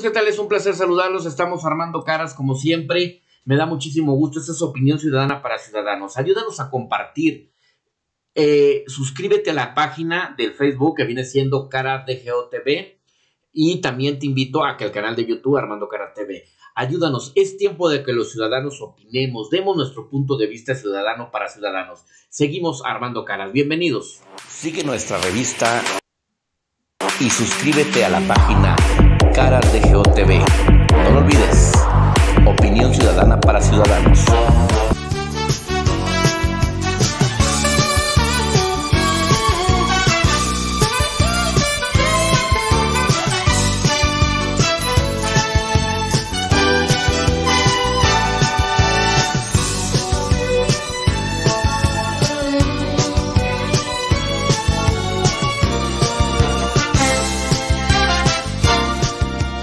¿Qué tal? Es un placer saludarlos. Estamos armando caras como siempre. Me da muchísimo gusto. Esta es Opinión Ciudadana para Ciudadanos. Ayúdanos a compartir. Suscríbete a la página del Facebook que viene siendo Caras DGO TV. Y también te invito a que el canal de YouTube Armando Caras TV. Ayúdanos. Es tiempo de que los ciudadanos opinemos. Demos nuestro punto de vista ciudadano para ciudadanos. Seguimos armando caras. Bienvenidos. Sigue nuestra revista y suscríbete a la página Caras DGO TV. No lo olvides. Opinión ciudadana para ciudadanos.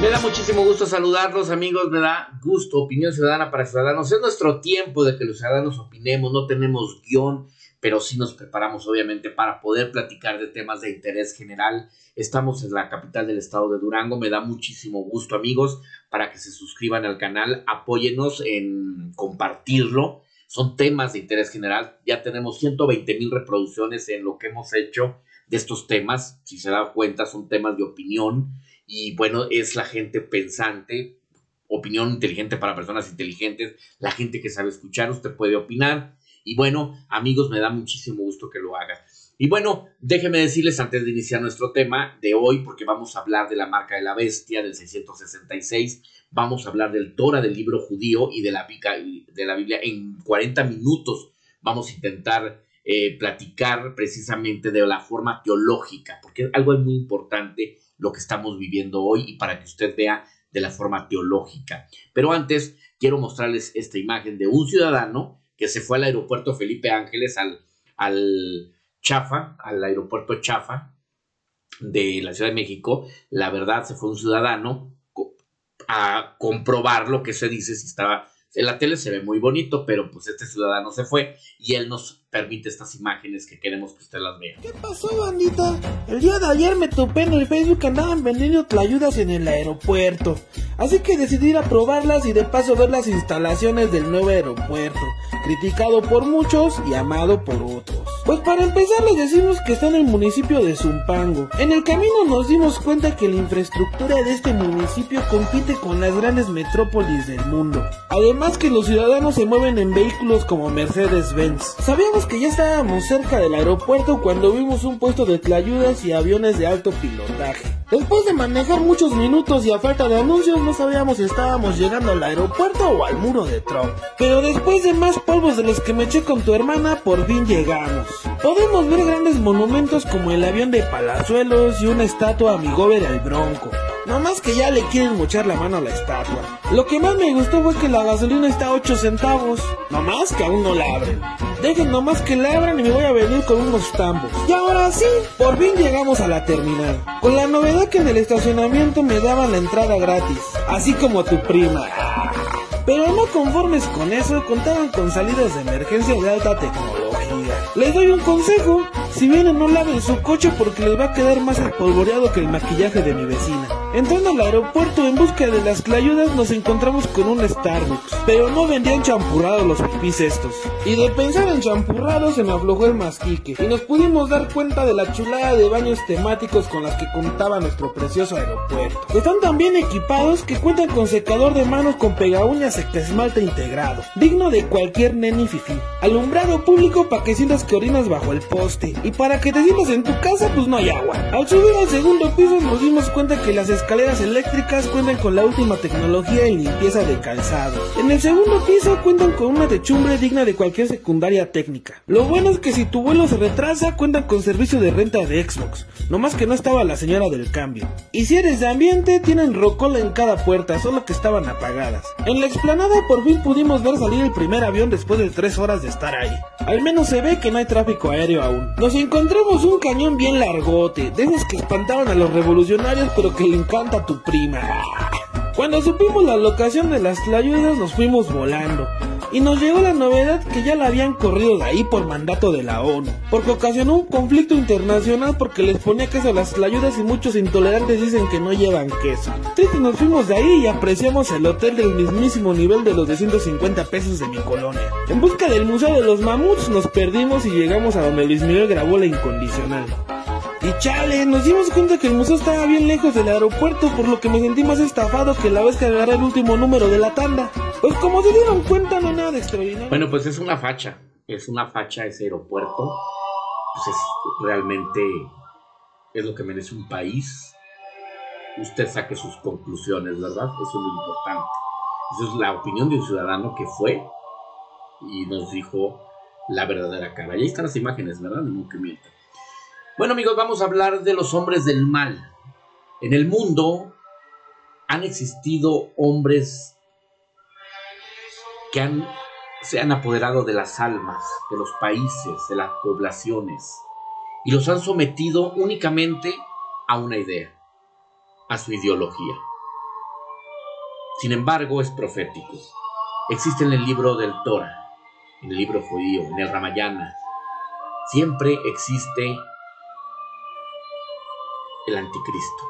Me da muchísimo gusto saludarlos, amigos. Me da gusto. Opinión Ciudadana para Ciudadanos. Es nuestro tiempo de que los ciudadanos opinemos. No tenemos guión, pero sí nos preparamos, obviamente, para poder platicar de temas de interés general. Estamos en la capital del estado de Durango. Me da muchísimo gusto, amigos, para que se suscriban al canal. Apóyennos en compartirlo. Son temas de interés general. Ya tenemos 120,000 reproducciones en lo que hemos hecho de estos temas. Si se dan cuenta, son temas de opinión. Y bueno, es la gente pensante, opinión inteligente para personas inteligentes, la gente que sabe escuchar. Usted puede opinar. Y bueno, amigos, me da muchísimo gusto que lo hagan. Y bueno, déjenme decirles antes de iniciar nuestro tema de hoy, porque vamos a hablar de la marca de la bestia, del 666, vamos a hablar del Torah, del libro judío y de la Biblia en 40 minutos. Vamos a intentar platicar precisamente de la forma teológica, porque algo es muy importante lo que estamos viviendo hoy y para que usted vea de la forma teológica. Pero antes quiero mostrarles esta imagen de un ciudadano que se fue al aeropuerto Felipe Ángeles, al aeropuerto Chafa de la Ciudad de México. La verdad, se fue un ciudadano a comprobar lo que se dice, si estaba en la tele se ve muy bonito, pero pues este ciudadano se fue y él nos permite estas imágenes que queremos que usted las vea. ¿Qué pasó, bandita? El día de ayer me topé en el Facebook que andaban vendiendo tlayudas en el aeropuerto. Así que decidí ir a probarlas y de paso ver las instalaciones del nuevo aeropuerto, criticado por muchos y amado por otros. Pues para empezar les decimos que está en el municipio de Zumpango. En el camino nos dimos cuenta que la infraestructura de este municipio compite con las grandes metrópolis del mundo. Además que los ciudadanos se mueven en vehículos como Mercedes-Benz. Sabíamos que ya estábamos cerca del aeropuerto cuando vimos un puesto de tlayudas y aviones de alto pilotaje. Después de manejar muchos minutos y a falta de anuncios no sabíamos si estábamos llegando al aeropuerto o al muro de Trump. Pero después de más polvos de los que me eché con tu hermana, por fin llegamos. Podemos ver grandes monumentos como el avión de Palazuelos y una estatua a mi Gober el Bronco. No más que ya le quieren mochar la mano a la estatua. Lo que más me gustó fue que la gasolina está a 8 centavos. No más que aún no la abren. Dejen nomás que la abran y me voy a venir con unos tambos. Y ahora sí, por fin llegamos a la terminal. Con la novedad que en el estacionamiento me daban la entrada gratis. Así como tu prima. Pero no conformes con eso, contaban con salidas de emergencia de alta tecnología. Les doy un consejo: si vienen no laven su coche porque les va a quedar más espolvoreado que el maquillaje de mi vecina. Entrando al aeropuerto en busca de las tlayudas nos encontramos con un Starbucks, pero no vendían champurrados los pipís estos. Y de pensar en champurrados se me aflojó el mastique y nos pudimos dar cuenta de la chulada de baños temáticos con las que contaba nuestro precioso aeropuerto. Están tan bien equipados que cuentan con secador de manos con pegauñas esmalte integrado, digno de cualquier neni fifí. Alumbrado público para que sientas que orinas bajo el poste, y para que te sientas en tu casa pues no hay agua. Al subir al segundo piso nos dimos cuenta que las escaleras eléctricas cuentan con la última tecnología en limpieza de calzado. En el segundo piso cuentan con una techumbre digna de cualquier secundaria técnica. Lo bueno es que si tu vuelo se retrasa cuentan con servicio de renta de Xbox, nomás que no estaba la señora del cambio. Y si eres de ambiente tienen rocola en cada puerta, solo que estaban apagadas. En la explanada por fin pudimos ver salir el primer avión después de 3 horas de estar ahí. Al menos se ve que no hay tráfico aéreo aún. Nos encontramos un cañón bien largote, de esos que espantaban a los revolucionarios pero que le encanta a tu prima. Cuando supimos la locación de las tlayudas nos fuimos volando. y nos llegó la novedad que ya la habían corrido de ahí por mandato de la ONU, porque ocasionó un conflicto internacional porque les ponía queso a las tlayudas y muchos intolerantes dicen que no llevan queso. Entonces nos fuimos de ahí y apreciamos el hotel del mismísimo nivel de los de 150 pesos de mi colonia. En busca del Museo de los Mamuts nos perdimos y llegamos a donde Luis Miguel grabó La Incondicional. Y chale, nos dimos cuenta que el museo estaba bien lejos del aeropuerto, por lo que me sentí más estafado que la vez que agarré el último número de la tanda. Pues como se dieron cuenta, no hay nada de extraordinario. Bueno, pues es una facha ese aeropuerto. Pues es realmente es lo que merece un país. Usted saque sus conclusiones, ¿verdad? Eso es lo importante. Esa es la opinión de un ciudadano que fue y nos dijo la verdadera cara. Y ahí están las imágenes, ¿verdad? No que mientan. Bueno, amigos, vamos a hablar de los hombres del mal. En el mundo han existido hombres que se han apoderado de las almas, de los países, de las poblaciones, y los han sometido únicamente a una idea, a su ideología. Sin embargo, es profético. Existe en el libro del Torah, en el libro judío, en el Ramayana. Siempre existe el anticristo.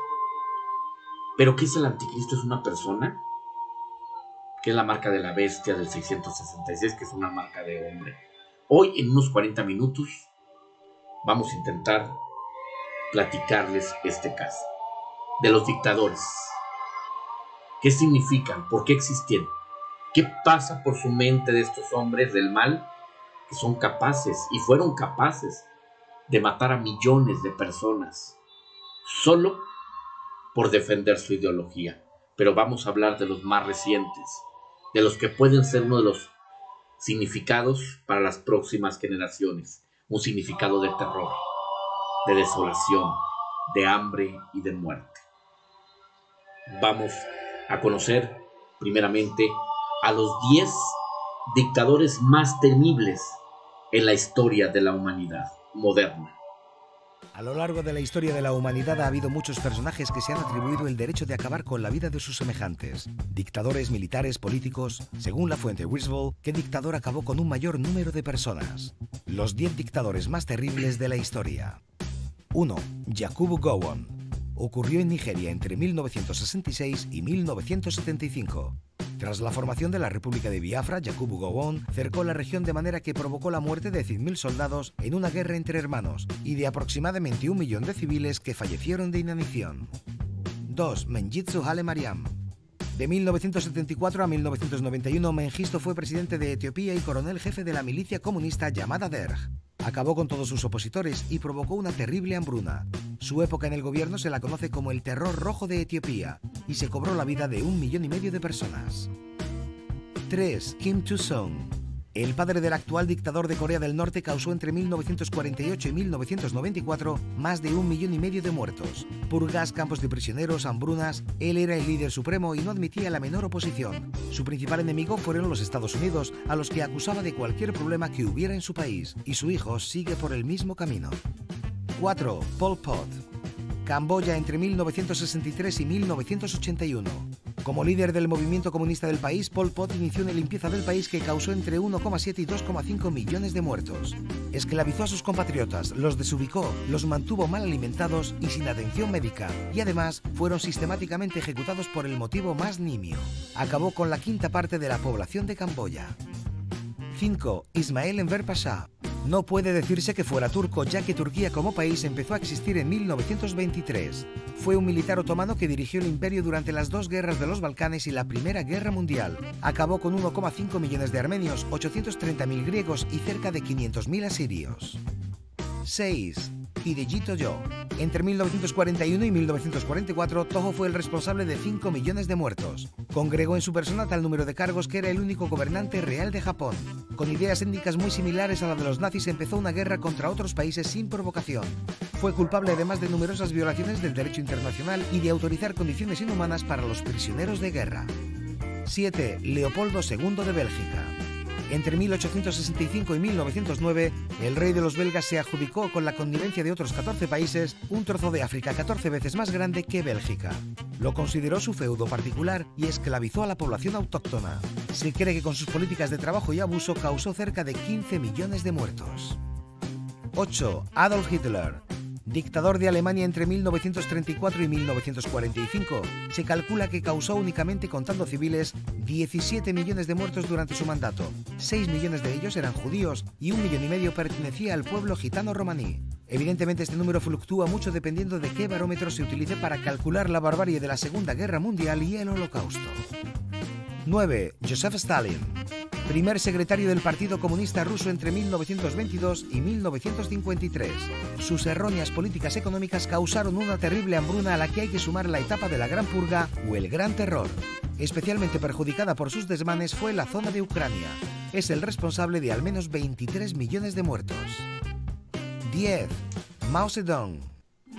¿Pero qué es el anticristo? ¿Es una persona? Que es la marca de la bestia del 666, que es una marca de hombre. Hoy, en unos 40 minutos, vamos a intentar platicarles este caso. De los dictadores. ¿Qué significan? ¿Por qué existen? ¿Qué pasa por su mente de estos hombres del mal que son capaces, y fueron capaces, de matar a millones de personas solo por defender su ideología? Pero vamos a hablar de los más recientes, de los que pueden ser uno de los significados para las próximas generaciones. Un significado de terror, de desolación, de hambre y de muerte. Vamos a conocer primeramente a los 10 dictadores más temibles en la historia de la humanidad moderna. A lo largo de la historia de la humanidad ha habido muchos personajes que se han atribuido el derecho de acabar con la vida de sus semejantes. Dictadores, militares, políticos. Según la fuente Wiswell, ¿qué dictador acabó con un mayor número de personas? Los 10 dictadores más terribles de la historia. 1. Yakubu Gowon. Ocurrió en Nigeria entre 1966 y 1975. Tras la formación de la República de Biafra, Yakubu Gowon cercó la región de manera que provocó la muerte de 100.000 soldados en una guerra entre hermanos y de aproximadamente 1 millón de civiles que fallecieron de inanición. 2. Mengistu Haile Mariam. De 1974 a 1991, Mengistu fue presidente de Etiopía y coronel jefe de la milicia comunista llamada Derg. Acabó con todos sus opositores y provocó una terrible hambruna. Su época en el gobierno se la conoce como el Terror Rojo de Etiopía y se cobró la vida de 1,5 millones de personas. 3. Kim Il-sung. El padre del actual dictador de Corea del Norte causó entre 1948 y 1994 más de 1,5 millones de muertos. Purgas, campos de prisioneros, hambrunas. Él era el líder supremo y no admitía la menor oposición. Su principal enemigo fueron los Estados Unidos, a los que acusaba de cualquier problema que hubiera en su país, y su hijo sigue por el mismo camino. 4. Pol Pot. Camboya entre 1963 y 1981. Como líder del movimiento comunista del país, Pol Pot inició una limpieza del país que causó entre 1,7 y 2,5 millones de muertos. Esclavizó a sus compatriotas, los desubicó, los mantuvo mal alimentados y sin atención médica, y además fueron sistemáticamente ejecutados por el motivo más nimio. Acabó con la 1/5 parte de la población de Camboya. 5. Ismail Enver Pasha. No puede decirse que fuera turco, ya que Turquía como país empezó a existir en 1923. Fue un militar otomano que dirigió el imperio durante las 2 guerras de los Balcanes y la Primera Guerra Mundial. Acabó con 1,5 millones de armenios, 830.000 griegos y cerca de 500.000 asirios. 6. Hideki Tojo. Entre 1941 y 1944, Tojo fue el responsable de 5 millones de muertos. Congregó en su persona tal número de cargos que era el único gobernante real de Japón. Con ideas étnicas muy similares a la de los nazis, empezó una guerra contra otros países sin provocación. Fue culpable además de numerosas violaciones del derecho internacional y de autorizar condiciones inhumanas para los prisioneros de guerra. 7. Leopoldo II de Bélgica. Entre 1865 y 1909, el rey de los belgas se adjudicó, con la connivencia de otros 14 países, un trozo de África 14 veces más grande que Bélgica. Lo consideró su feudo particular y esclavizó a la población autóctona. Se cree que con sus políticas de trabajo y abuso causó cerca de 15 millones de muertos. 8. Adolf Hitler. Dictador de Alemania entre 1934 y 1945, se calcula que causó únicamente, contando civiles, 17 millones de muertos durante su mandato. 6 millones de ellos eran judíos y 1,5 millones pertenecía al pueblo gitano romaní. Evidentemente este número fluctúa mucho dependiendo de qué barómetro se utilice para calcular la barbarie de la Segunda Guerra Mundial y el Holocausto. 9. Joseph Stalin. Primer secretario del Partido Comunista Ruso entre 1922 y 1953. Sus erróneas políticas económicas causaron una terrible hambruna a la que hay que sumar la etapa de la Gran Purga o el Gran Terror. Especialmente perjudicada por sus desmanes fue la zona de Ucrania. Es el responsable de al menos 23 millones de muertos. 10. Mao Zedong.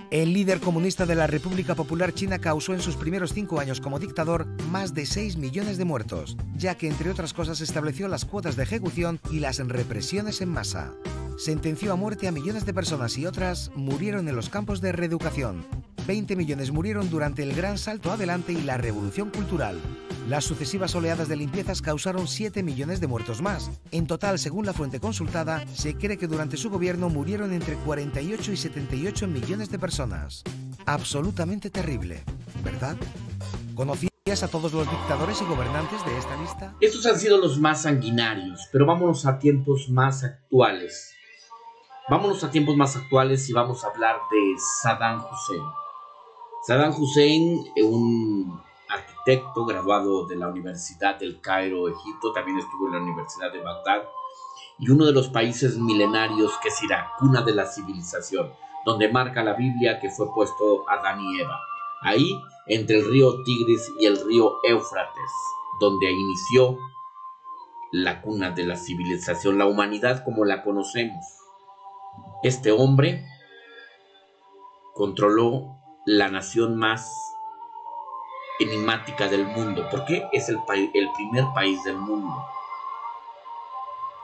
El líder comunista de la República Popular China causó en sus primeros 5 años como dictador más de 6 millones de muertos, ya que entre otras cosas estableció las cuotas de ejecución y las represiones en masa. Sentenció a muerte a millones de personas y otras murieron en los campos de reeducación. 20 millones murieron durante el Gran Salto Adelante y la Revolución Cultural. Las sucesivas oleadas de limpiezas causaron 7 millones de muertos más. En total, según la fuente consultada, se cree que durante su gobierno murieron entre 48 y 78 millones de personas. Absolutamente terrible, ¿verdad? ¿Conocías a todos los dictadores y gobernantes de esta lista? Estos han sido los más sanguinarios, pero vámonos a tiempos más actuales. Vámonos a tiempos más actuales y vamos a hablar de Saddam Hussein. Saddam Hussein, un arquitecto graduado de la Universidad del Cairo, Egipto, también estuvo en la Universidad de Bagdad, y uno de los países milenarios que es Irak, cuna de la civilización, donde marca la Biblia que fue puesto Adán y Eva. Ahí, entre el río Tigris y el río Éufrates, donde inició la cuna de la civilización, la humanidad como la conocemos. Este hombre controló la nación más enigmática del mundo. ¿Por qué? Es el primer país del mundo.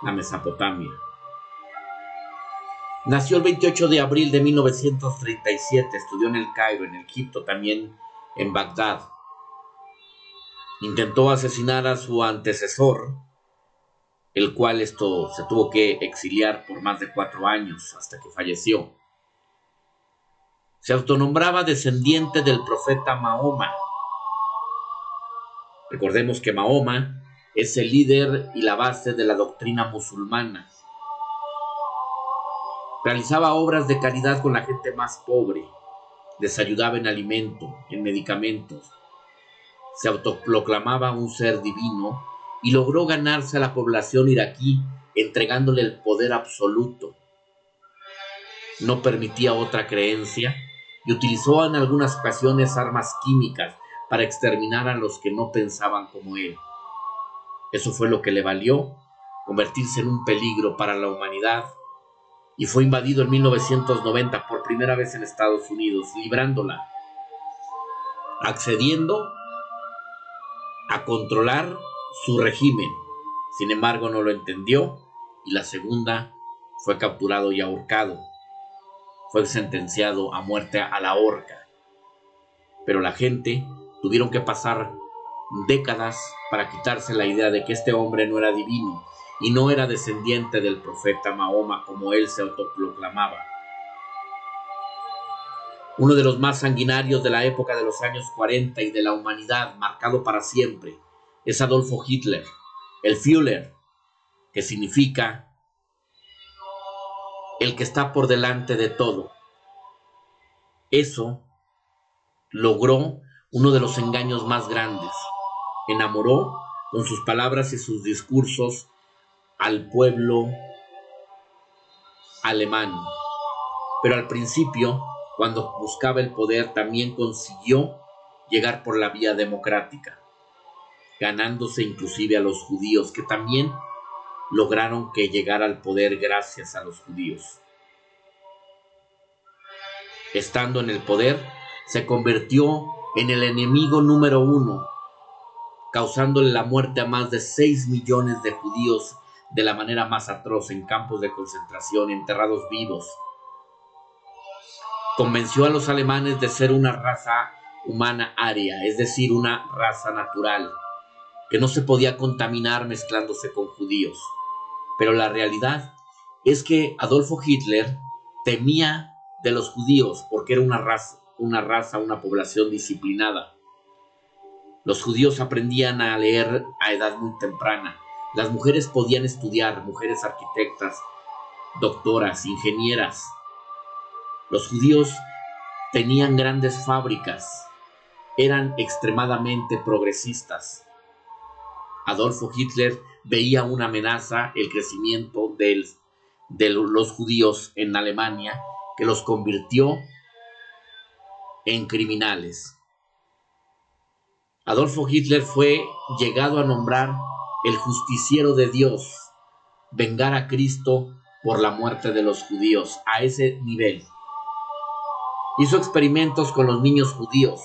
La Mesopotamia. Nació el 28 de abril de 1937. Estudió en el Cairo, en Egipto, también en Bagdad. Intentó asesinar a su antecesor, el cual se tuvo que exiliar por más de 4 años hasta que falleció. Se autonombraba descendiente del profeta Mahoma. Recordemos que Mahoma es el líder y la base de la doctrina musulmana. Realizaba obras de caridad con la gente más pobre. Les ayudaba en alimento, en medicamentos. Se autoproclamaba un ser divino y logró ganarse a la población iraquí entregándole el poder absoluto. No permitía otra creencia y utilizó en algunas ocasiones armas químicas para exterminar a los que no pensaban como él. Eso fue lo que le valió convertirse en un peligro para la humanidad, y fue invadido en 1990 por primera vez en Estados Unidos, librándola, accediendo a controlar su régimen. Sin embargo, no lo entendió y la segunda fue capturado y ahorcado. Fue sentenciado a muerte a la horca. Pero la gente tuvieron que pasar décadas para quitarse la idea de que este hombre no era divino y no era descendiente del profeta Mahoma como él se autoproclamaba. Uno de los más sanguinarios de la época de los años 40 y de la humanidad, marcado para siempre, es Adolfo Hitler, el Führer, que significa el que está por delante de todo. Eso logró uno de los engaños más grandes. Enamoró con sus palabras y sus discursos al pueblo alemán. Pero al principio, cuando buscaba el poder, también consiguió llegar por la vía democrática, ganándose inclusive a los judíos, que también lograron que llegara al poder gracias a los judíos. Estando en el poder, se convirtió en el enemigo número 1, causándole la muerte a más de 6 millones de judíos de la manera más atroz en campos de concentración, enterrados vivos. Convenció a los alemanes de ser una raza humana aria, es decir, una raza natural, que no se podía contaminar mezclándose con judíos. Pero la realidad es que Adolfo Hitler temía de los judíos porque era una población disciplinada. Los judíos aprendían a leer a edad muy temprana. Las mujeres podían estudiar, mujeres arquitectas, doctoras, ingenieras. Los judíos tenían grandes fábricas, eran extremadamente progresistas. Adolfo Hitler veía una amenaza, el crecimiento de los judíos en Alemania, que los convirtió en criminales. Adolfo Hitler fue llegado a nombrar el justiciero de Dios, vengar a Cristo por la muerte de los judíos, a ese nivel. Hizo experimentos con los niños judíos.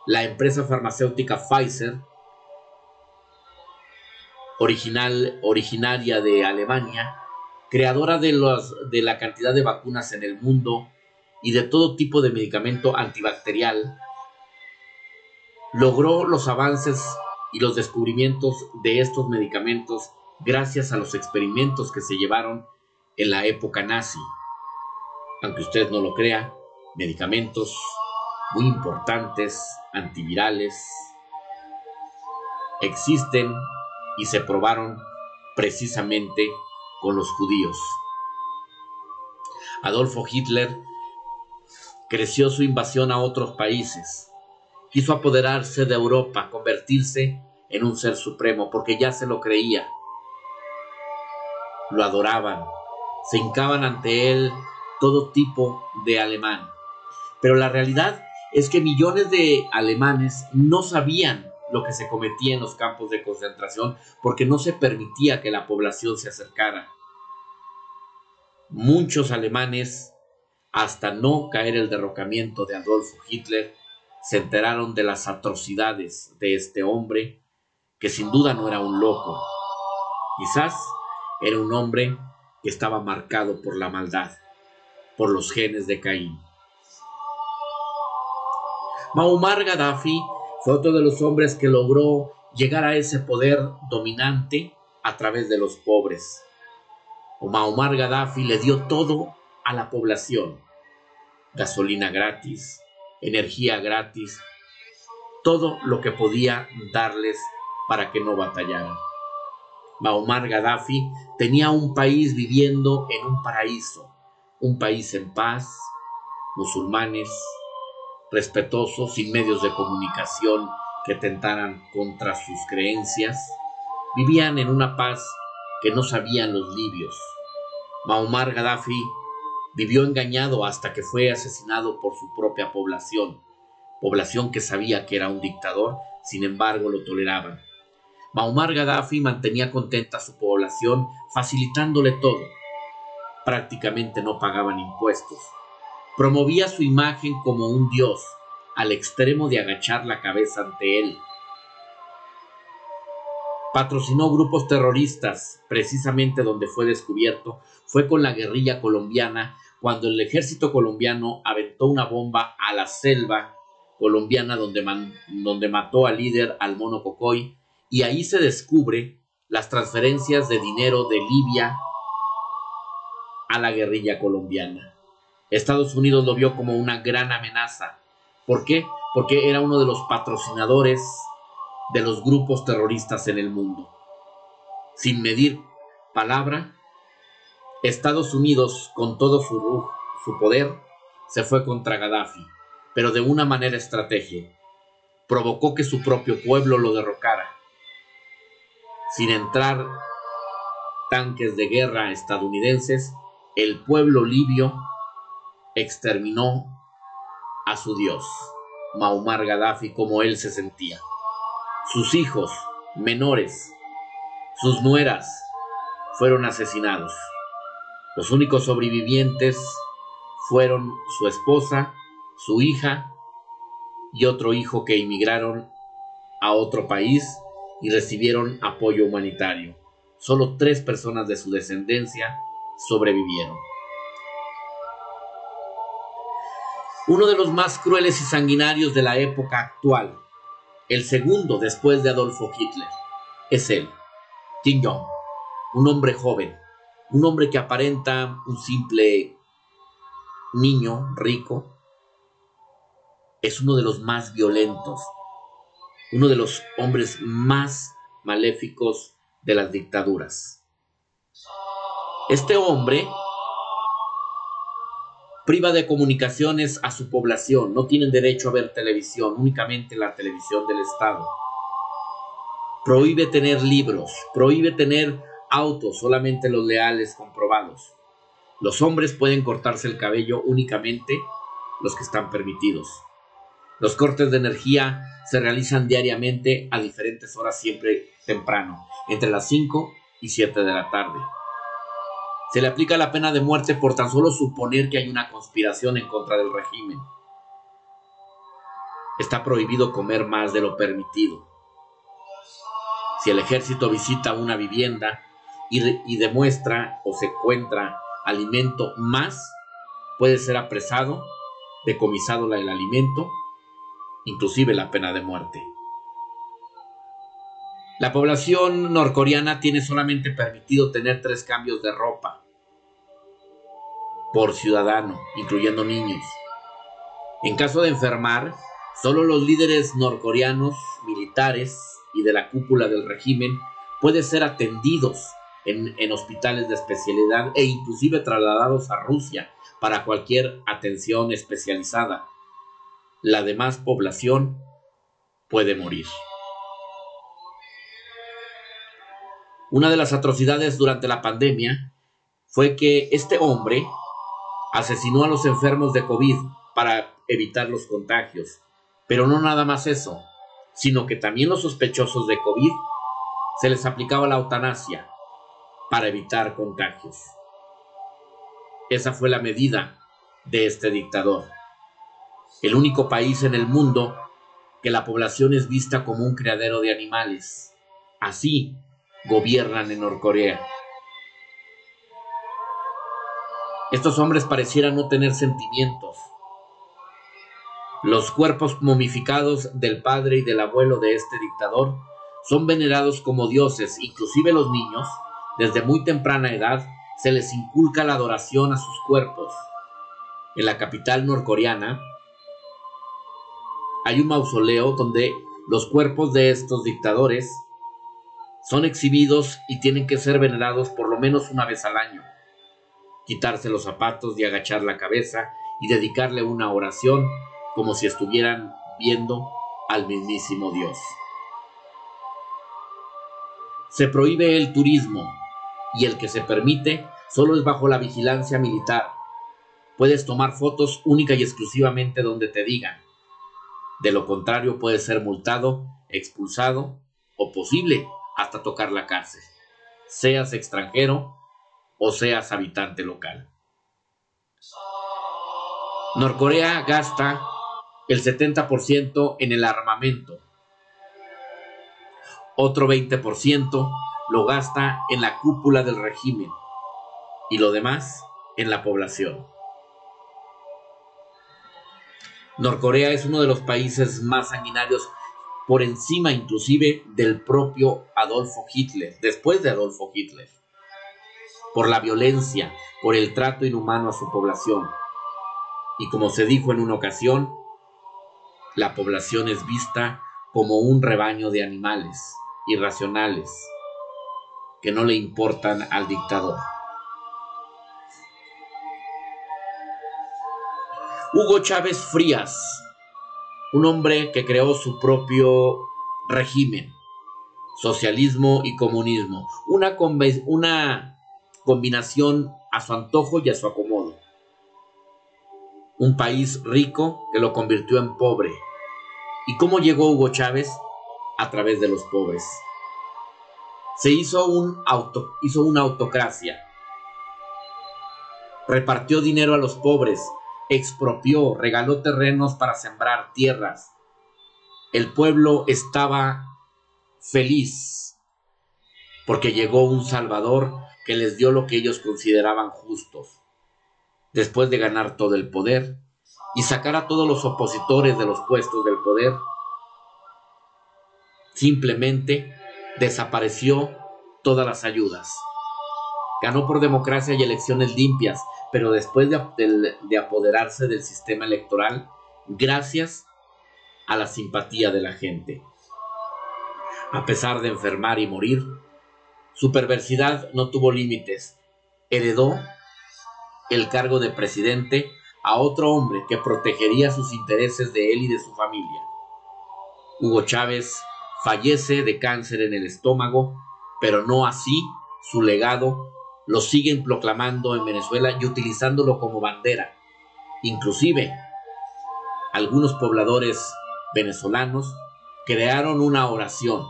La empresa farmacéutica Pfizer, originaria de Alemania, creadora de la cantidad de vacunas en el mundo y de todo tipo de medicamento antibacterial, logró los avances y los descubrimientos de estos medicamentos gracias a los experimentos que se llevaron en la época nazi. Aunque usted no lo crea, medicamentos muy importantes, antivirales, existen y se probaron precisamente con los judíos. Adolfo Hitler creció su invasión a otros países. Quiso apoderarse de Europa, convertirse en un ser supremo, porque ya se lo creía. Lo adoraban, se hincaban ante él todo tipo de alemán. Pero la realidad es que millones de alemanes no sabían lo que se cometía en los campos de concentración porque no se permitía que la población se acercara. Muchos alemanes, hasta no caer el derrocamiento de Adolfo Hitler, se enteraron de las atrocidades de este hombre, que sin duda no era un loco. Quizás era un hombre que estaba marcado por la maldad, por los genes de Caín. Muammar Gaddafi fue otro de los hombres que logró llegar a ese poder dominante a través de los pobres. Muammar Gaddafi le dio todo a la población: gasolina gratis, energía gratis, todo lo que podía darles para que no batallaran. Muammar Gaddafi tenía un país viviendo en un paraíso, un país en paz, musulmanes, respetuosos, sin medios de comunicación que tentaran contra sus creencias. Vivían en una paz que no sabían los libios. Muammar Gaddafi vivió engañado hasta que fue asesinado por su propia población que sabía que era un dictador, sin embargo lo toleraban. Muammar Gaddafi mantenía contenta a su población facilitándole todo. Prácticamente no pagaban impuestos. Promovía su imagen como un dios, al extremo de agachar la cabeza ante él. Patrocinó grupos terroristas. Precisamente donde fue descubierto fue con la guerrilla colombiana, cuando el ejército colombiano aventó una bomba a la selva colombiana donde mató al líder, al Mono Cocoy, y ahí se descubre las transferencias de dinero de Libia a la guerrilla colombiana. Estados Unidos lo vio como una gran amenaza. ¿Por qué? Porque era uno de los patrocinadores de los grupos terroristas en el mundo. Sin medir palabra, Estados Unidos, con todo su poder, se fue contra Gaddafi, pero de una manera estratégica. Provocó que su propio pueblo lo derrocara. Sin entrar tanques de guerra estadounidenses, el pueblo libio exterminó a su dios, Muammar Gaddafi, como él se sentía. Sus hijos menores, sus nueras, fueron asesinados. Los únicos sobrevivientes fueron su esposa, su hija y otro hijo que emigraron a otro país y recibieron apoyo humanitario. Solo 3 personas de su descendencia sobrevivieron. Uno de los más crueles y sanguinarios de la época actual, el segundo después de Adolfo Hitler, es él, Kim Jong, un hombre joven, un hombre que aparenta un simple niño rico. Es uno de los más violentos, uno de los hombres más maléficos de las dictaduras. Este hombre priva de comunicaciones a su población, no tienen derecho a ver televisión, únicamente la televisión del Estado. Prohíbe tener libros, prohíbe tener autos, solamente los leales comprobados. Los hombres pueden cortarse el cabello únicamente los que están permitidos. Los cortes de energía se realizan diariamente a diferentes horas, siempre temprano, entre las 5 y 7 de la tarde. Se le aplica la pena de muerte por tan solo suponer que hay una conspiración en contra del régimen. Está prohibido comer más de lo permitido. Si el ejército visita una vivienda y demuestra o se encuentra alimento más, puede ser apresado, decomisado el alimento, inclusive la pena de muerte. La población norcoreana tiene solamente permitido tener 3 cambios de ropa por ciudadano, incluyendo niños. En caso de enfermar, solo los líderes norcoreanos, militares y de la cúpula del régimen pueden ser atendidos en hospitales de especialidad e inclusive trasladados a Rusia para cualquier atención especializada. La demás población puede morir. Una de las atrocidades durante la pandemia fue que este hombre asesinó a los enfermos de COVID para evitar los contagios. Pero no nada más eso, sino que también los sospechosos de COVID se les aplicaba la eutanasia para evitar contagios. Esa fue la medida de este dictador. El único país en el mundo que la población es vista como un criadero de animales. Así gobiernan en Norcorea. Estos hombres parecieran no tener sentimientos. Los cuerpos momificados del padre y del abuelo de este dictador son venerados como dioses. Inclusive los niños, desde muy temprana edad, se les inculca la adoración a sus cuerpos. En la capital norcoreana hay un mausoleo donde los cuerpos de estos dictadores son exhibidos y tienen que ser venerados por lo menos una vez al año. Quitarse los zapatos y agachar la cabeza y dedicarle una oración como si estuvieran viendo al mismísimo Dios. Se prohíbe el turismo y el que se permite solo es bajo la vigilancia militar. Puedes tomar fotos única y exclusivamente donde te digan. De lo contrario puedes ser multado, expulsado o posible hasta tocar la cárcel, seas extranjero o seas habitante local. Norcorea gasta el 70% en el armamento. Otro 20% lo gasta en la cúpula del régimen y lo demás en la población. Norcorea es uno de los países más sanguinarios, por encima inclusive del propio Adolfo Hitler, después de Adolfo Hitler, por la violencia, por el trato inhumano a su población. Y como se dijo en una ocasión, la población es vista como un rebaño de animales irracionales que no le importan al dictador. Hugo Chávez Frías, un hombre que creó su propio régimen, socialismo y comunismo, una combinación a su antojo y a su acomodo. Un país rico que lo convirtió en pobre. ¿Y cómo llegó Hugo Chávez? A través de los pobres. Se hizo una autocracia. Repartió dinero a los pobres, expropió, regaló terrenos para sembrar tierras. El pueblo estaba feliz. porque llegó un Salvador que les dio lo que ellos consideraban justos. Después de ganar todo el poder y sacar a todos los opositores de los puestos del poder, simplemente desapareció todas las ayudas. Ganó por democracia y elecciones limpias, pero después de apoderarse del sistema electoral, gracias a la simpatía de la gente. A pesar de enfermar y morir, su perversidad no tuvo límites. Heredó el cargo de presidente a otro hombre que protegería sus intereses de él y de su familia. Hugo Chávez fallece de cáncer en el estómago, pero no así su legado. Lo siguen proclamando en Venezuela y utilizándolo como bandera. Inclusive, algunos pobladores venezolanos crearon una oración.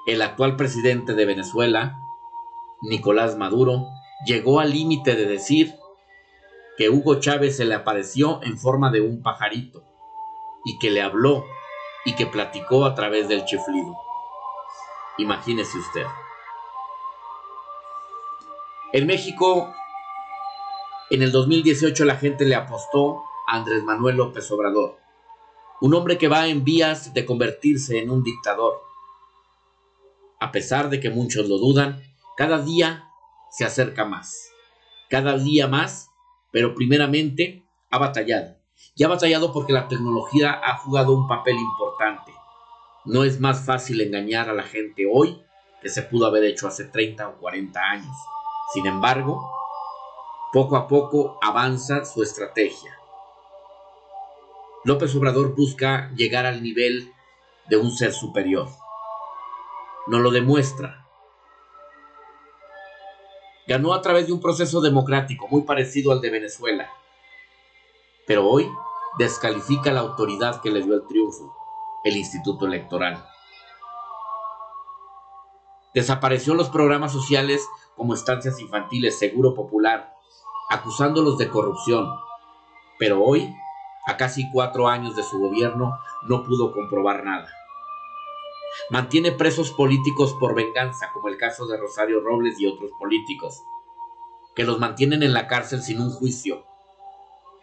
El actual presidente de Venezuela, Nicolás Maduro, llegó al límite de decir que Hugo Chávez se le apareció en forma de un pajarito y que le habló y que platicó a través del chiflido. Imagínese usted. En México, en el 2018 la gente le apostó a Andrés Manuel López Obrador, un hombre que va en vías de convertirse en un dictador. A pesar de que muchos lo dudan, cada día se acerca más, cada día más, pero primeramente ha batallado. Y ha batallado porque la tecnología ha jugado un papel importante. No es más fácil engañar a la gente hoy que se pudo haber hecho hace 30 o 40 años. Sin embargo, poco a poco avanza su estrategia. López Obrador busca llegar al nivel de un ser superior. Nos lo demuestra. Ganó a través de un proceso democrático muy parecido al de Venezuela, pero hoy descalifica la autoridad que le dio el triunfo, el Instituto Electoral. Desapareció los programas sociales como estancias infantiles, Seguro Popular, acusándolos de corrupción, pero hoy, a casi 4 años de su gobierno, no pudo comprobar nada. Mantiene presos políticos por venganza, como el caso de Rosario Robles y otros políticos, que los mantienen en la cárcel sin un juicio,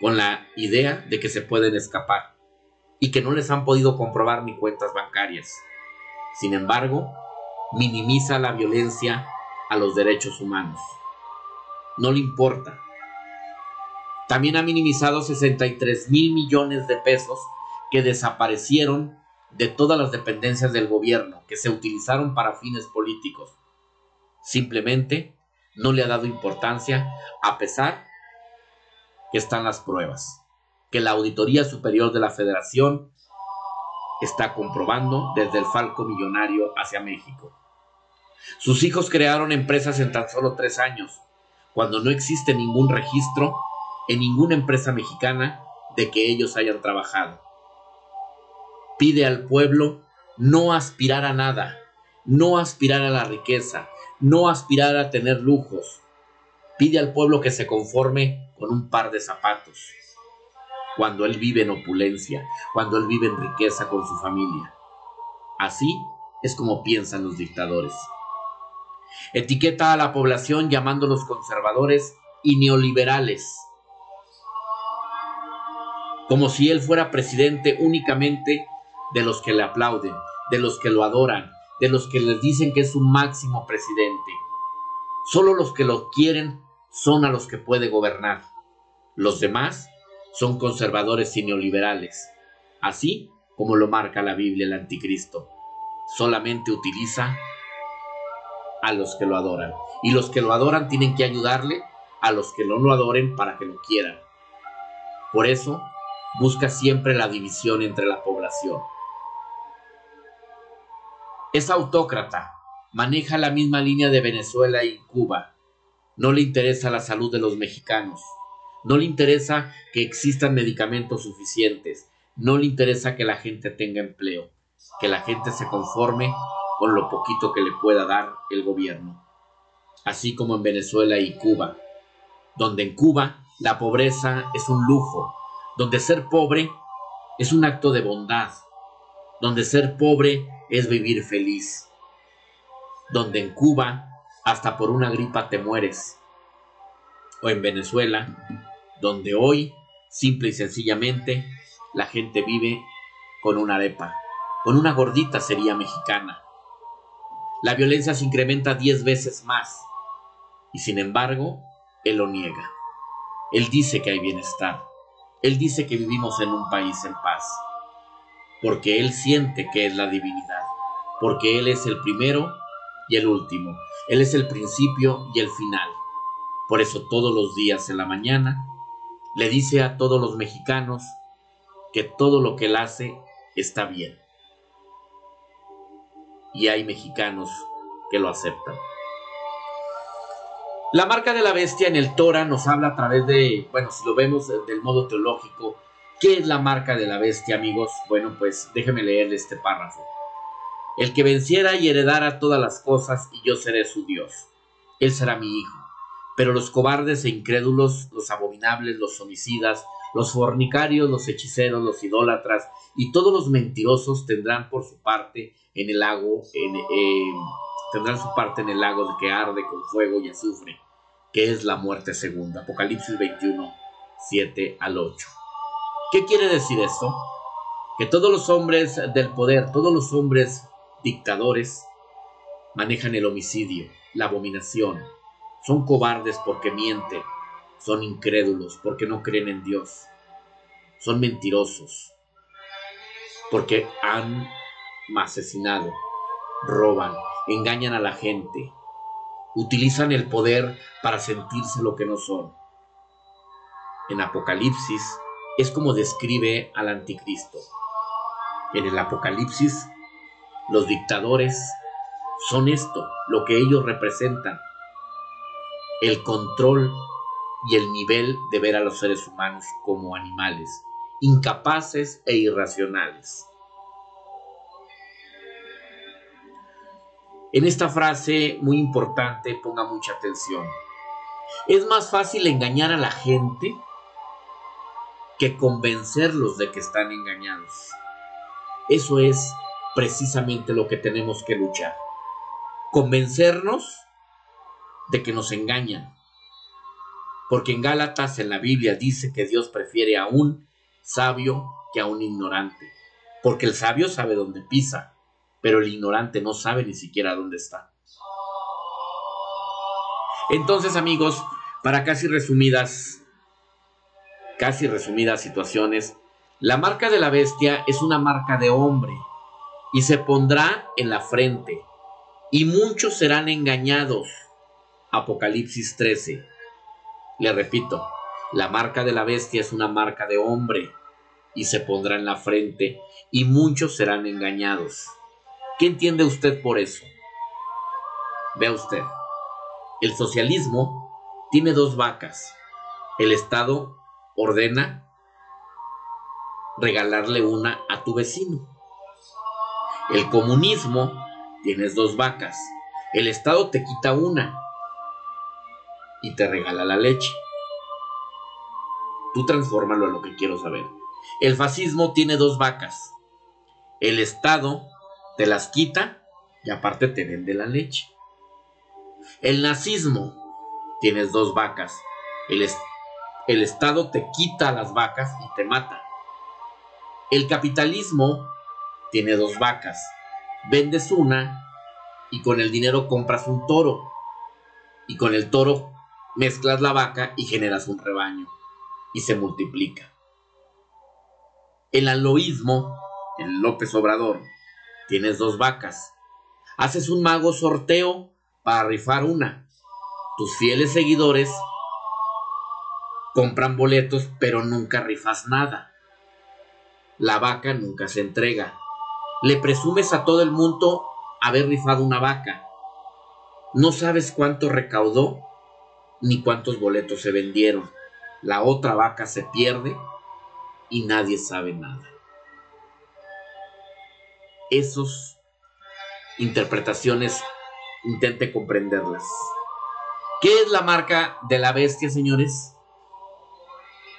con la idea de que se pueden escapar, y que no les han podido comprobar ni cuentas bancarias. Sin embargo, minimiza la violencia a los derechos humanos. No le importa. También ha minimizado 63,000 millones de pesos que desaparecieron de todas las dependencias del gobierno, que se utilizaron para fines políticos. Simplemente no le ha dado importancia, a pesar que están las pruebas, que la Auditoría Superior de la Federación está comprobando desde el Falco Millonario hacia México. Sus hijos crearon empresas en tan solo 3 años, cuando no existe ningún registro en ninguna empresa mexicana de que ellos hayan trabajado. Pide al pueblo no aspirar a nada, no aspirar a la riqueza, no aspirar a tener lujos. Pide al pueblo que se conforme con un par de zapatos, cuando él vive en opulencia, cuando él vive en riqueza con su familia. Así es como piensan los dictadores. Etiqueta a la población llamándolos conservadores y neoliberales, como si él fuera presidente únicamente de los que le aplauden, de los que lo adoran, de los que les dicen que es un máximo presidente. Solo los que lo quieren son a los que puede gobernar. Los demás son conservadores y neoliberales, así como lo marca la Biblia el anticristo. Solamente utiliza a los que lo adoran, y los que lo adoran tienen que ayudarle a los que no lo adoren para que lo quieran. Por eso busca siempre la división entre la población. Es autócrata, maneja la misma línea de Venezuela y Cuba. No le interesa la salud de los mexicanos, no le interesa que existan medicamentos suficientes, no le interesa que la gente tenga empleo, que la gente se conforme con lo poquito que le pueda dar el gobierno. Así como en Venezuela y Cuba, donde en Cuba la pobreza es un lujo, donde ser pobre es un acto de bondad, donde ser pobre es vivir feliz. donde en Cuba hasta por una gripa te mueres, o en Venezuela, donde hoy, simple y sencillamente, la gente vive con una arepa, con una gordita sería mexicana. La violencia se incrementa 10 veces más, y sin embargo, él lo niega. Él dice que hay bienestar, él dice que vivimos en un país en paz, porque él siente que es la divinidad, porque él es el primero y el último, él es el principio y el final. Por eso todos los días en la mañana le dice a todos los mexicanos que todo lo que él hace está bien. Y hay mexicanos que lo aceptan. La marca de la bestia en el Torah nos habla a través de, bueno, si lo vemos del modo teológico, ¿qué es la marca de la bestia, amigos? Bueno, pues déjenme leerle este párrafo. El que venciera y heredara todas las cosas, y yo seré su Dios. Él será mi hijo. Pero los cobardes e incrédulos, los abominables, los homicidas, los fornicarios, los hechiceros, los idólatras y todos los mentirosos tendrán por su parte en el lago, tendrán su parte en el lago que arde con fuego y azufre, que es la muerte segunda. Apocalipsis 21, 7 al 8. ¿Qué quiere decir esto? Que todos los hombres del poder, todos los hombres dictadores, manejan el homicidio, la abominación. Son cobardes porque mienten, son incrédulos porque no creen en Dios, son mentirosos porque han asesinado, roban, engañan a la gente, utilizan el poder para sentirse lo que no son. En Apocalipsis es como describe al anticristo. En el Apocalipsis, los dictadores son esto, lo que ellos representan. El control y el nivel de ver a los seres humanos como animales, incapaces e irracionales. En esta frase muy importante, ponga mucha atención. Es más fácil engañar a la gente que convencerlos de que están engañados. Eso es precisamente lo que tenemos que luchar. Convencernos de que nos engañan. Porque en Gálatas, en la Biblia, dice que Dios prefiere a un sabio que a un ignorante. Porque el sabio sabe dónde pisa, pero el ignorante no sabe ni siquiera dónde está. Entonces, amigos, para casi resumidas situaciones, la marca de la bestia es una marca de hombre y se pondrá en la frente, y muchos serán engañados. Apocalipsis 13. Le repito, la marca de la bestia es una marca de hombre y se pondrá en la frente, y muchos serán engañados. ¿Qué entiende usted por eso? Vea usted, el socialismo tiene 2 vacas. El Estado ordena regalarle una a tu vecino. El comunismo, tienes 2 vacas. El Estado te quita una y te regala la leche. Tú transfórmalo a lo que quiero saber. El fascismo tiene 2 vacas. El Estado te las quita y aparte te vende la leche. El nazismo, tienes 2 vacas. El Estado te quita las vacas y te mata. El capitalismo tiene 2 vacas. Vendes una y con el dinero compras un toro. Y con el toro mezclas la vaca y generas un rebaño. Y se multiplica. El aloísmo, el López Obrador, tienes 2 vacas. Haces un mago sorteo para rifar una. Tus fieles seguidores compran boletos, pero nunca rifas nada. La vaca nunca se entrega. Le presumes a todo el mundo haber rifado una vaca. No sabes cuánto recaudó ni cuántos boletos se vendieron. La otra vaca se pierde y nadie sabe nada. Esas interpretaciones, intente comprenderlas. ¿Qué es la marca de la bestia, señores?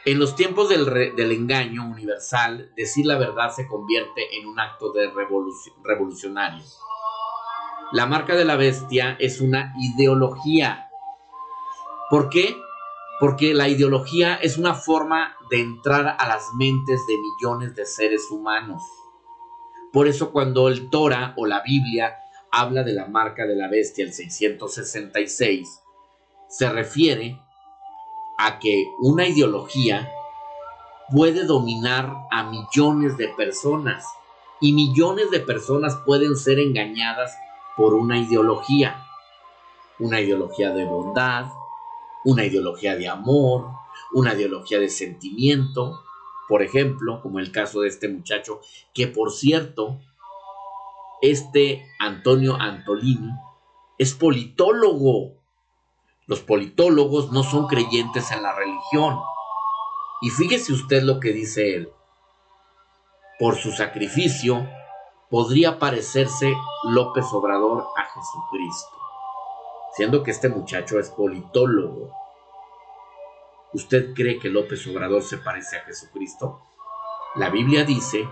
En los tiempos del engaño universal, decir la verdad se convierte en un acto de revolucionario. La marca de la bestia es una ideología. ¿Por qué? Porque la ideología es una forma de entrar a las mentes de millones de seres humanos. Por eso cuando el Torah o la Biblia habla de la marca de la bestia, el 666, se refiere a que una ideología puede dominar a millones de personas y millones de personas pueden ser engañadas por una ideología de bondad, una ideología de amor, una ideología de sentimiento, por ejemplo, como el caso de este muchacho, que por cierto, este Antonio Antolini es politólogo. Los politólogos no son creyentes en la religión. Y fíjese usted lo que dice él. Por su sacrificio podría parecerse López Obrador a Jesucristo, siendo que este muchacho es politólogo. ¿Usted cree que López Obrador se parece a Jesucristo? La Biblia dice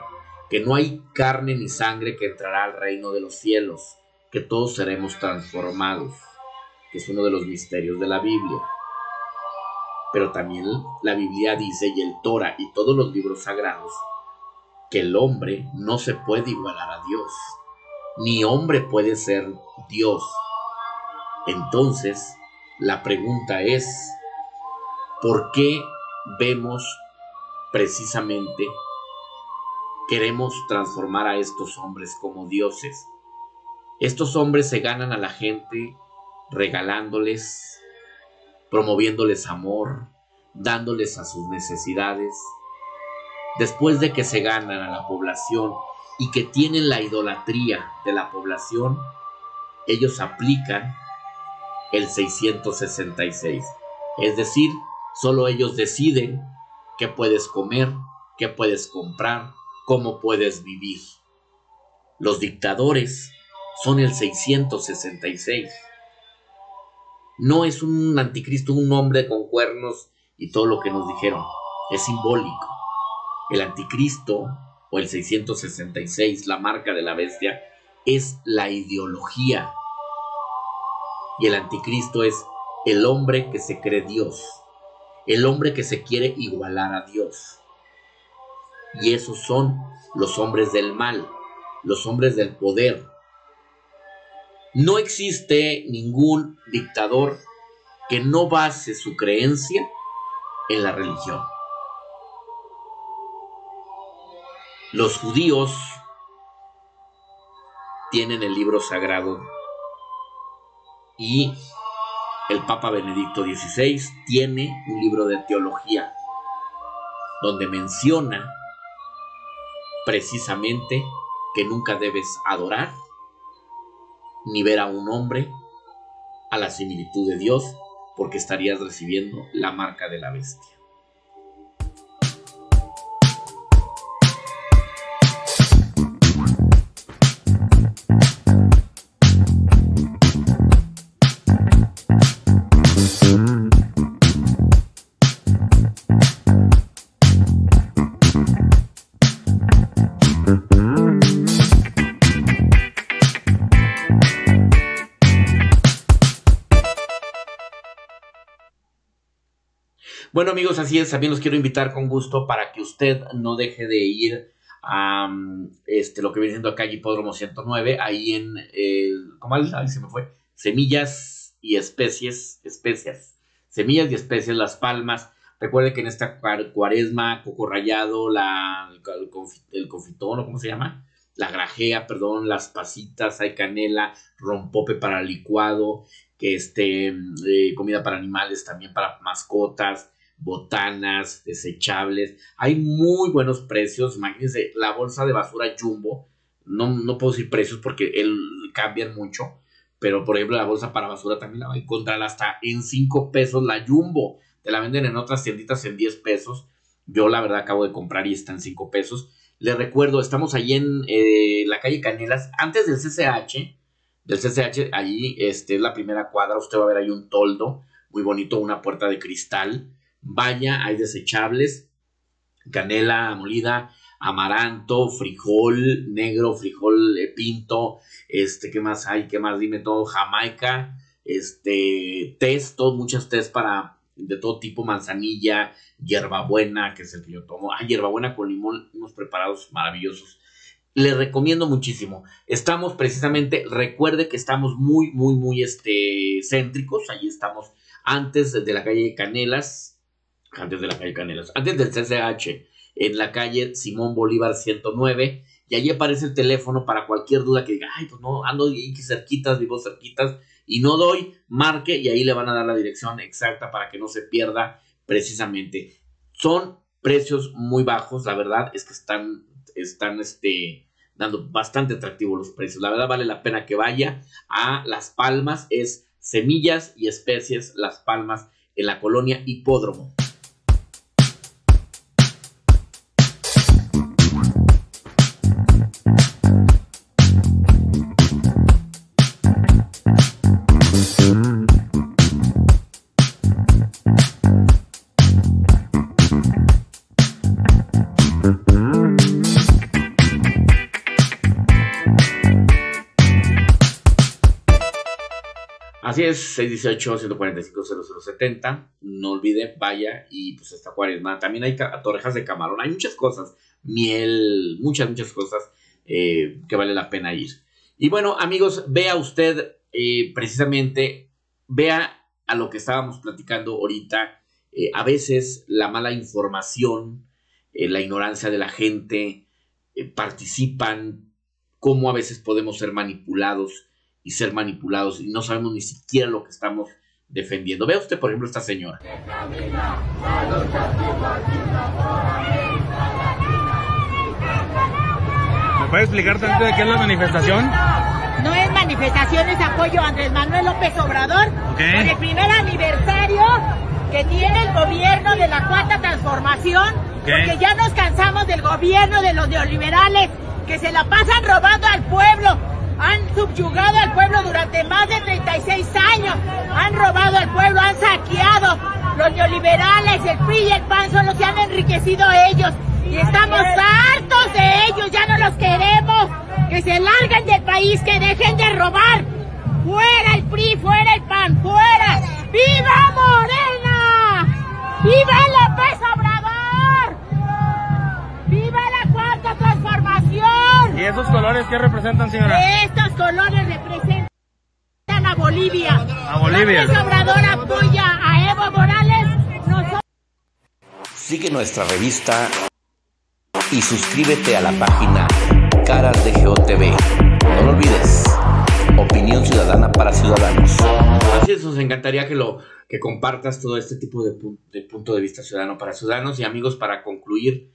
que no hay carne ni sangre que entrará al reino de los cielos, que todos seremos transformados, que es uno de los misterios de la Biblia. Pero también la Biblia dice, y el Torah y todos los libros sagrados, que el hombre no se puede igualar a Dios, ni hombre puede ser Dios. Entonces, la pregunta es, ¿por qué vemos precisamente, queremos transformar a estos hombres como dioses? Estos hombres se ganan a la gente regalándoles, promoviéndoles amor, dándoles a sus necesidades. Después de que se ganan a la población y que tienen la idolatría de la población, ellos aplican el 666. Es decir, solo ellos deciden qué puedes comer, qué puedes comprar, cómo puedes vivir. Los dictadores son el 666. No es un anticristo, un hombre con cuernos y todo lo que nos dijeron. Es simbólico. El anticristo o el 666, la marca de la bestia, es la ideología. Y el anticristo es el hombre que se cree Dios, el hombre que se quiere igualar a Dios. Y esos son los hombres del mal, los hombres del poder. No existe ningún dictador que no base su creencia en la religión. Los judíos tienen el libro sagrado y el Papa Benedicto XVI tiene un libro de teología donde menciona precisamente que nunca debes adorar ni ver a un hombre a la similitud de Dios, porque estarías recibiendo la marca de la bestia. Bueno, amigos, así es. También los quiero invitar con gusto para que usted no deje de ir a lo que viene siendo acá Hipódromo 109, ahí en ¿cómo? Ahí se me fue. Semillas y especias, Semillas y Especias Las Palmas. Recuerde que en esta cuaresma, coco rallado, el confitón, ¿o cómo se llama? La grajea, perdón, las pasitas, hay canela, rompope para licuado, que comida para animales, también para mascotas, botanas, desechables. Hay muy buenos precios. Imagínense, la bolsa de basura Jumbo, no puedo decir precios porque cambian mucho, pero por ejemplo la bolsa para basura también la va a encontrar hasta en 5 pesos la Jumbo. Te la venden en otras tienditas en 10 pesos. Yo la verdad acabo de comprar y está en 5 pesos. Les recuerdo, estamos ahí en la calle Canelas, antes del CCH. Allí es la primera cuadra. Usted va a ver ahí un toldo muy bonito, una puerta de cristal. Vaya, hay desechables, canela molida, amaranto, frijol negro, frijol pinto, ¿qué más hay? ¿Qué más? Dime todo, Jamaica, tés, muchas tés de todo tipo, manzanilla, hierbabuena, que es el que yo tomo, hierbabuena con limón, unos preparados maravillosos. Les recomiendo muchísimo. Estamos precisamente, recuerde que estamos muy céntricos. Allí estamos antes de la calle Canelas, antes del CCH, en la calle Simón Bolívar 109. Y allí aparece el teléfono para cualquier duda que diga, ay, pues no, ando ahí cerquitas, vivo cerquitas y no doy, marque y ahí le van a dar la dirección exacta para que no se pierda precisamente. Son precios muy bajos, la verdad es que están dando bastante atractivos los precios. La verdad vale la pena que vaya a Las Palmas, es Semillas y Especies Las Palmas, en la colonia Hipódromo. Así es, 618-145-0070. No olvide, vaya y pues esta Cuaresma. También hay torrejas de camarón, hay muchas cosas, miel, muchas cosas que vale la pena ir. Y bueno, amigos, vea usted precisamente, vea a lo que estábamos platicando ahorita. A veces la mala información, la ignorancia de la gente, participan, cómo a veces podemos ser manipulados y no sabemos ni siquiera lo que estamos defendiendo. Vea usted, por ejemplo, esta señora. ¿Me puede explicar tanto de qué es la manifestación? No es manifestación, es apoyo a Andrés Manuel López Obrador, okay, por el primer aniversario que tiene el gobierno de la Cuarta Transformación, okay, porque ya nos cansamos del gobierno de los neoliberales que se la pasan robando al pueblo. Han subyugado al pueblo durante más de 36 años, han robado al pueblo, han saqueado. Los neoliberales, el PRI y el PAN solo se han enriquecido ellos y estamos hartos de ellos, ya no los queremos, que se larguen del país, que dejen de robar. Fuera el PRI, fuera el PAN, fuera. ¡Viva Morena! ¡Viva López Obrador! ¡Viva la Cuarta Transformación! ¿Y esos colores qué representan, señora? Estos colores representan a Bolivia. A Bolivia. López Obrador apoya a Evo Morales. Sigue nuestra revista y suscríbete a la página Caras de GeoTV. No lo olvides. Opinión ciudadana para ciudadanos. Así es, nos encantaría que compartas todo este tipo de punto de vista ciudadano para ciudadanos. Y amigos, para concluir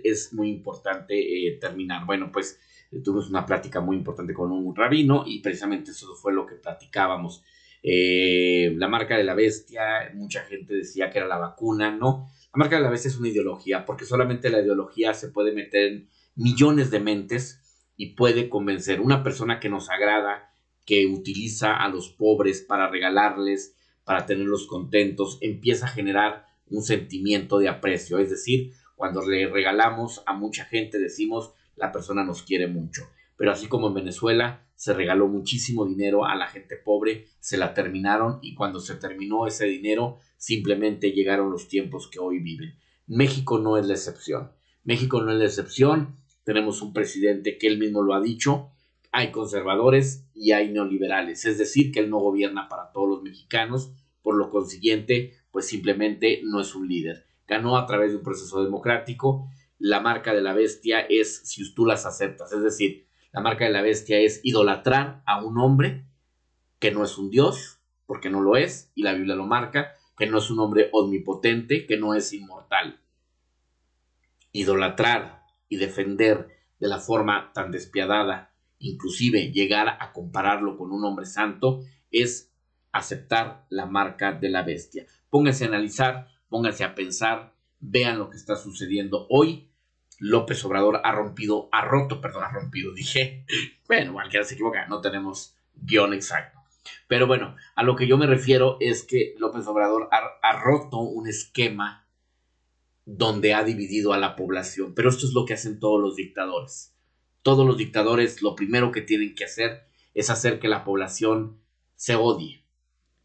es muy importante terminar. Bueno, pues tuvimos una plática muy importante con un rabino y precisamente eso fue lo que platicábamos. La marca de la bestia, mucha gente decía que era la vacuna, no. La marca de la bestia es una ideología, porque solamente la ideología se puede meter en millones de mentes y puede convencer. Una persona que nos agrada, que utiliza a los pobres para regalarles, para tenerlos contentos, empieza a generar un sentimiento de aprecio. Es decir, cuando le regalamos a mucha gente, decimos, la persona nos quiere mucho. Pero así como en Venezuela se regaló muchísimo dinero a la gente pobre, se la terminaron y cuando se terminó ese dinero, simplemente llegaron los tiempos que hoy viven. México no es la excepción. México no es la excepción. Tenemos un presidente que él mismo lo ha dicho. Hay conservadores y hay neoliberales. Es decir, que él no gobierna para todos los mexicanos. Por lo consiguiente, pues simplemente no es un líder. Ganó a través de un proceso democrático. La marca de la bestia es si tú las aceptas. Es decir, la marca de la bestia es idolatrar a un hombre que no es un dios, porque no lo es, y la Biblia lo marca, que no es un hombre omnipotente, que no es inmortal. Idolatrar y defender de la forma tan despiadada, inclusive llegar a compararlo con un hombre santo, es aceptar la marca de la bestia. Pónganse a analizar, pónganse a pensar, vean lo que está sucediendo hoy. López Obrador ha roto, dije. Bueno, cualquiera se equivoca, no tenemos guión exacto. Pero bueno, a lo que yo me refiero es que López Obrador ha roto un esquema donde ha dividido a la población. Pero esto es lo que hacen todos los dictadores. Todos los dictadores lo primero que tienen que hacer es hacer que la población se odie,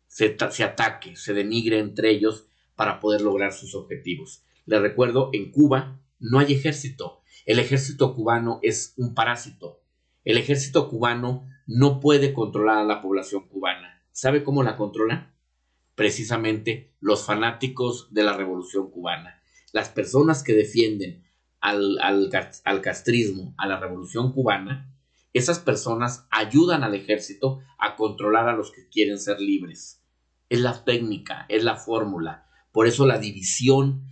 se ataque, se denigre entre ellos para poder lograr sus objetivos. Les recuerdo, en Cuba no hay ejército. El ejército cubano es un parásito. El ejército cubano no puede controlar a la población cubana. ¿Sabe cómo la controla? Precisamente los fanáticos de la Revolución Cubana. Las personas que defienden al castrismo, a la Revolución Cubana, esas personas ayudan al ejército a controlar a los que quieren ser libres. Es la técnica, es la fórmula. Por eso la división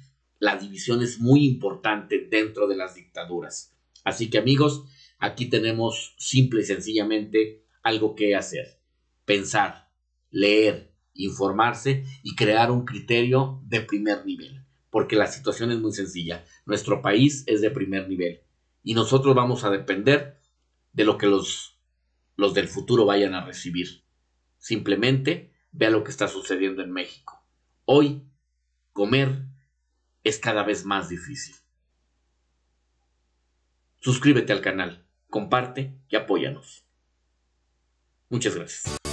es muy importante dentro de las dictaduras. Así que, amigos, aquí tenemos simple y sencillamente algo que hacer. Pensar, leer, informarse y crear un criterio de primer nivel. Porque la situación es muy sencilla. Nuestro país es de primer nivel. Y nosotros vamos a depender de lo que los del futuro vayan a recibir. Simplemente vea lo que está sucediendo en México. Hoy, comer es cada vez más difícil. Suscríbete al canal, comparte y apóyanos. Muchas gracias.